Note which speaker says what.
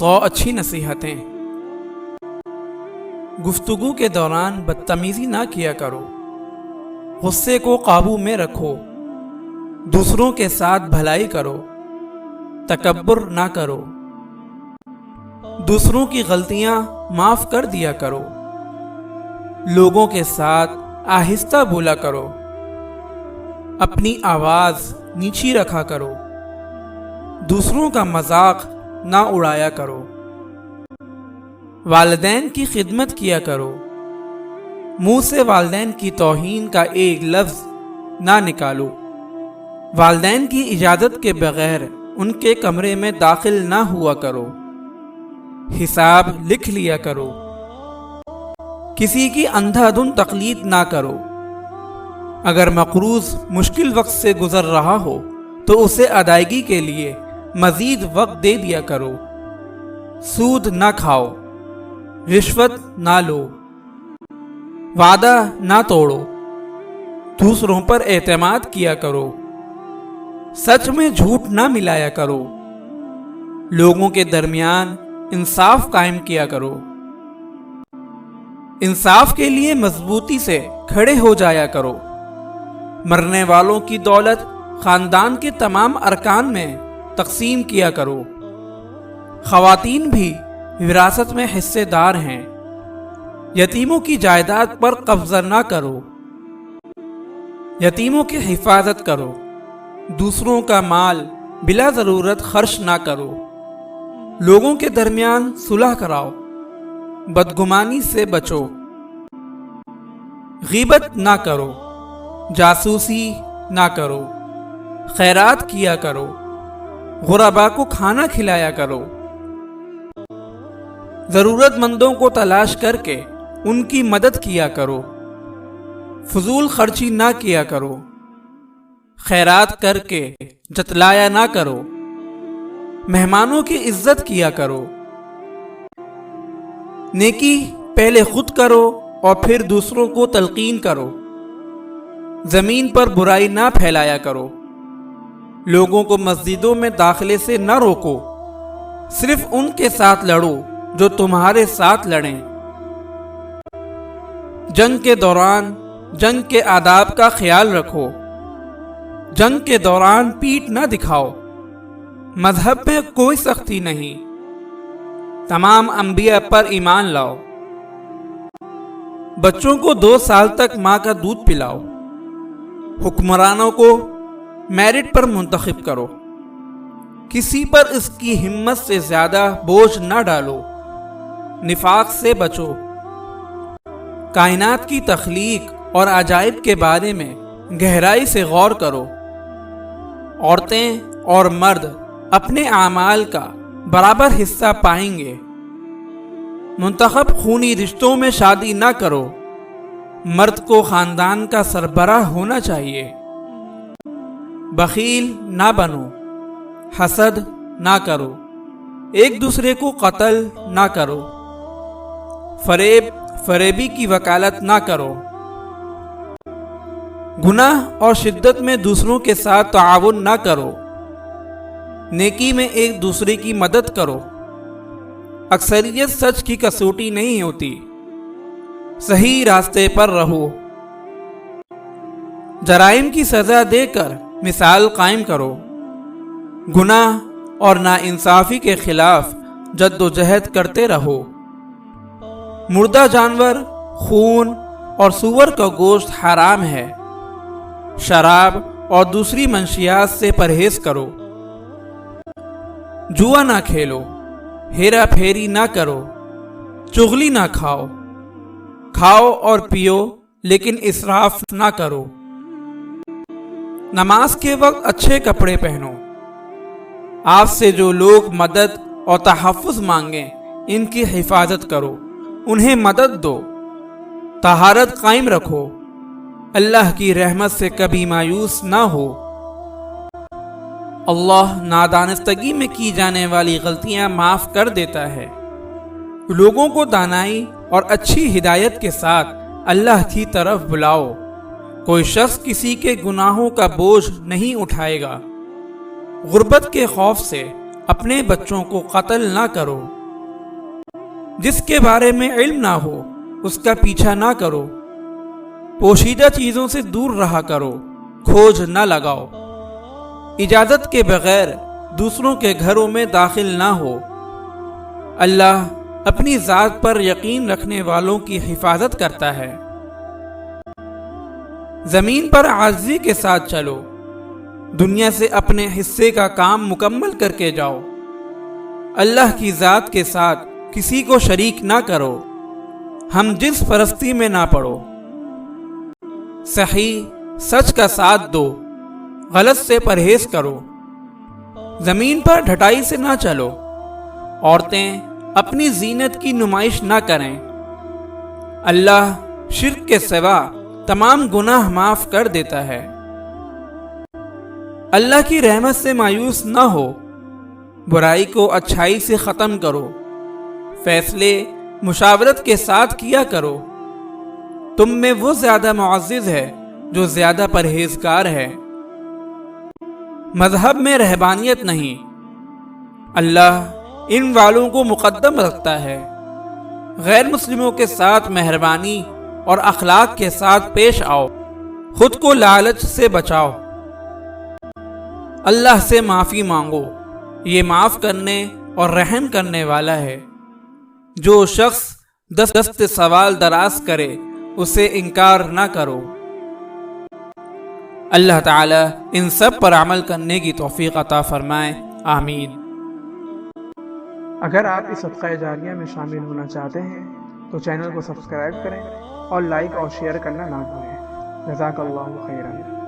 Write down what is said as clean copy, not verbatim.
Speaker 1: 100 اچھی نصیحتیں۔ گفتگو کے دوران بدتمیزی نہ کیا کرو، غصے کو قابو میں رکھو، دوسروں کے ساتھ بھلائی کرو، تکبر نہ کرو، دوسروں کی غلطیاں معاف کر دیا کرو، لوگوں کے ساتھ آہستہ بولا کرو، اپنی آواز نیچی رکھا کرو، دوسروں کا مذاق نہ اڑایا کرو، والدین کی خدمت کیا کرو، منہ سے والدین کی توہین کا ایک لفظ نہ نکالو، والدین کی اجازت کے بغیر ان کے کمرے میں داخل نہ ہوا کرو، حساب لکھ لیا کرو، کسی کی اندھا دھند تقلید نہ کرو، اگر مقروض مشکل وقت سے گزر رہا ہو تو اسے ادائیگی کے لیے مزید وقت دے دیا کرو، سود نہ کھاؤ، رشوت نہ لو، وعدہ نہ توڑو، دوسروں پر اعتماد کیا کرو، سچ میں جھوٹ نہ ملایا کرو، لوگوں کے درمیان انصاف قائم کیا کرو، انصاف کے لیے مضبوطی سے کھڑے ہو جایا کرو، مرنے والوں کی دولت خاندان کے تمام ارکان میں تقسیم کیا کرو، خواتین بھی وراثت میں حصے دار ہیں، یتیموں کی جائیداد پر قبضہ نہ کرو، یتیموں کی حفاظت کرو، دوسروں کا مال بلا ضرورت خرچ نہ کرو، لوگوں کے درمیان صلح کراؤ، بدگمانی سے بچو، غیبت نہ کرو، جاسوسی نہ کرو، خیرات کیا کرو، غرباء کو کھانا کھلایا کرو، ضرورت مندوں کو تلاش کر کے ان کی مدد کیا کرو، فضول خرچی نہ کیا کرو، خیرات کر کے جتلایا نہ کرو، مہمانوں کی عزت کیا کرو، نیکی پہلے خود کرو اور پھر دوسروں کو تلقین کرو، زمین پر برائی نہ پھیلایا کرو، لوگوں کو مسجدوں میں داخلے سے نہ روکو، صرف ان کے ساتھ لڑو جو تمہارے ساتھ لڑیں، جنگ کے دوران جنگ کے آداب کا خیال رکھو، جنگ کے دوران پیٹھ نہ دکھاؤ، مذہب میں کوئی سختی نہیں، تمام انبیاء پر ایمان لاؤ، بچوں کو 2 سال تک ماں کا دودھ پلاؤ، حکمرانوں کو میرٹ پر منتخب کرو، کسی پر اس کی ہمت سے زیادہ بوجھ نہ ڈالو، نفاق سے بچو، کائنات کی تخلیق اور عجائب کے بارے میں گہرائی سے غور کرو، عورتیں اور مرد اپنے اعمال کا برابر حصہ پائیں گے، منتخب خونی رشتوں میں شادی نہ کرو، مرد کو خاندان کا سربراہ ہونا چاہیے، بخیل نہ بنو، حسد نہ کرو، ایک دوسرے کو قتل نہ کرو، فریبی کی وکالت نہ کرو، گناہ اور شدت میں دوسروں کے ساتھ تعاون نہ کرو، نیکی میں ایک دوسرے کی مدد کرو، اکثریت سچ کی کسوٹی نہیں ہوتی، صحیح راستے پر رہو، جرائم کی سزا دے کر مثال قائم کرو، گناہ اور ناانصافی کے خلاف جد و جہد کرتے رہو، مردہ جانور، خون اور سور کا گوشت حرام ہے، شراب اور دوسری منشیات سے پرہیز کرو، جوا نہ کھیلو، ہیرا پھیری نہ کرو، چغلی نہ کھاؤ، کھاؤ اور پیو لیکن اسراف نہ کرو، نماز کے وقت اچھے کپڑے پہنو، آپ سے جو لوگ مدد اور تحفظ مانگیں ان کی حفاظت کرو، انہیں مدد دو، طہارت قائم رکھو، اللہ کی رحمت سے کبھی مایوس نہ ہو، اللہ نادانستگی میں کی جانے والی غلطیاں معاف کر دیتا ہے، لوگوں کو دانائی اور اچھی ہدایت کے ساتھ اللہ کی طرف بلاؤ، کوئی شخص کسی کے گناہوں کا بوجھ نہیں اٹھائے گا، غربت کے خوف سے اپنے بچوں کو قتل نہ کرو۔ جس کے بارے میں علم نہ ہو اس کا پیچھا نہ کرو۔ پوشیدہ چیزوں سے دور رہا کرو، کھوج نہ لگاؤ۔ اجازت کے بغیر دوسروں کے گھروں میں داخل نہ ہو۔ اللہ اپنی ذات پر یقین رکھنے والوں کی حفاظت کرتا ہے۔ زمین پر عاجزی کے ساتھ چلو، دنیا سے اپنے حصے کا کام مکمل کر کے جاؤ۔ اللہ کی ذات کے ساتھ کسی کو شریک نہ کرو، ہم جنس پرستی میں نہ پڑو۔ صحیح سچ کا ساتھ دو، غلط سے پرہیز کرو۔ زمین پر ڈھٹائی سے نہ چلو، عورتیں اپنی زینت کی نمائش نہ کریں۔ اللہ شرک کے سوا تمام گناہ معاف کر دیتا ہے۔ اللہ کی رحمت سے مایوس نہ ہو، برائی کو اچھائی سے ختم کرو۔ فیصلے مشاورت کے ساتھ کیا کرو۔ تم میں وہ زیادہ معزز ہے جو زیادہ پرہیزگار ہے۔ مذہب میں رہبانیت نہیں، اللہ ان والوں کو مقدم رکھتا ہے۔ غیر مسلموں کے ساتھ مہربانی اور اخلاق کے ساتھ پیش آؤ، خود کو لالچ سے بچاؤ۔ اللہ سے معافی مانگو، یہ معاف کرنے اور رحم کرنے والا ہے۔ جو شخص دست سوال دراز کرے اسے انکار نہ کرو۔ اللہ تعالی ان سب پر عمل کرنے کی توفیق عطا فرمائے، آمین۔
Speaker 2: اگر آپ اس صدقہ جاریہ میں شامل ہونا چاہتے ہیں تو چینل کو سبسکرائب کریں اور لائک اور شیئر کرنا نہ بھولیں۔ جزاک اللہ خیرا۔